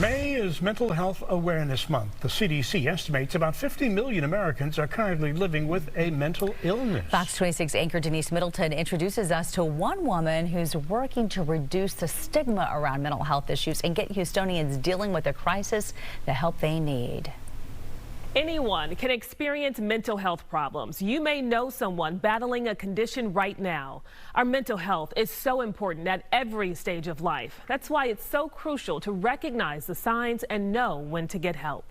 May is Mental Health Awareness Month. The CDC estimates about 50 million Americans are currently living with a mental illness. Fox 26 anchor Denise Middleton introduces us to one woman who's working to reduce the stigma around mental health issues and get Houstonians dealing with the crisis the help they need. Anyone can experience mental health problems. You may know someone battling a condition right now. Our mental health is so important at every stage of life. That's why it's so crucial to recognize the signs and know when to get help.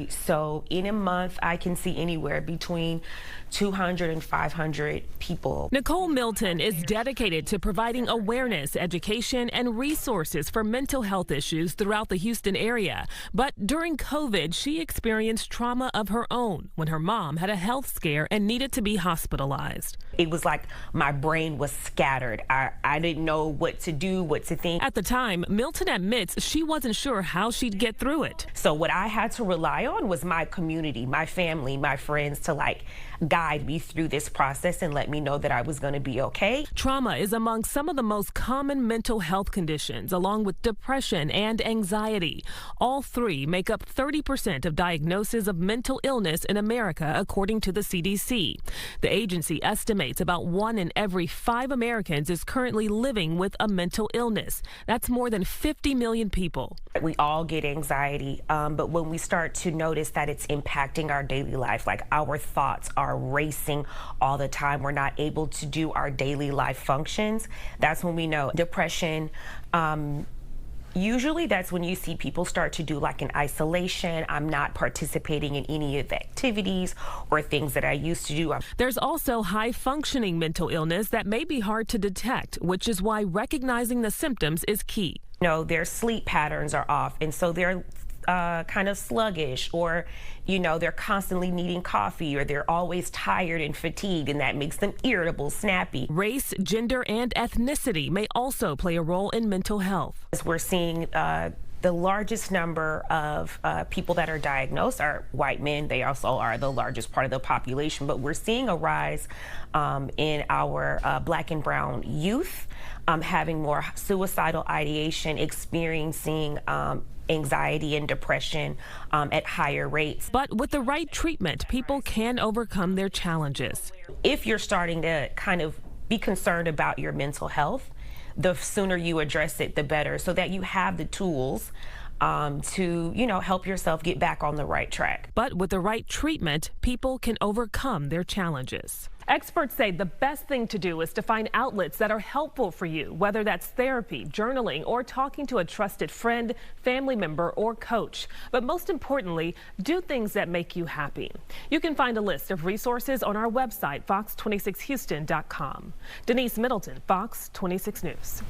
So in a month, I can see anywhere between 200 and 500 people. Nicole Milton is dedicated to providing awareness, education, and resources for mental health issues throughout the Houston area. But during COVID, she experienced trauma of her own when her mom had a health scare and needed to be hospitalized. It was like my brain was scattered. I didn't know what to do, what to think. At the time, Milton admits she wasn't sure how she'd get through it. So what I had to rely on was my community, my family, my friends to guide me through this process and let me know that I was going to be okay. Trauma is among some of the most common mental health conditions, along with depression and anxiety. All three make up 30% of diagnoses of mental illness in America, according to the CDC. The agency estimates about 1 in every 5 Americans is currently living with a mental illness. That's more than 50 million people. We all get anxiety, but when we start to notice that it's impacting our daily life, like our thoughts are racing all the time, we're not able to do our daily life functions, that's when we know. Depression, usually that's when you see people start to do like an isolation. I'm not participating in any of the activities or things that I used to do. There's also high functioning mental illness that may be hard to detect, which is why recognizing the symptoms is key. Their sleep patterns are off, and so they're kind of sluggish, or they're constantly needing coffee, or they're always tired and fatigued, and that makes them irritable, snappy. Race, gender, and ethnicity may also play a role in mental health. As we're seeing the largest number of people that are diagnosed are white men. They also are the largest part of the population, but we're seeing a rise in our black and brown youth having more suicidal ideation, experiencing anxiety and depression at higher rates. But with the right treatment, people can overcome their challenges. If you're starting to kind of be concerned about your mental health, the sooner you address it, the better, so that you have the tools to, help yourself get back on the right track. But with the right treatment, people can overcome their challenges. Experts say the best thing to do is to find outlets that are helpful for you, whether that's therapy, journaling, or talking to a trusted friend, family member, or coach. But most importantly, do things that make you happy. You can find a list of resources on our website, fox26houston.com. Denise Middleton, Fox 26 News.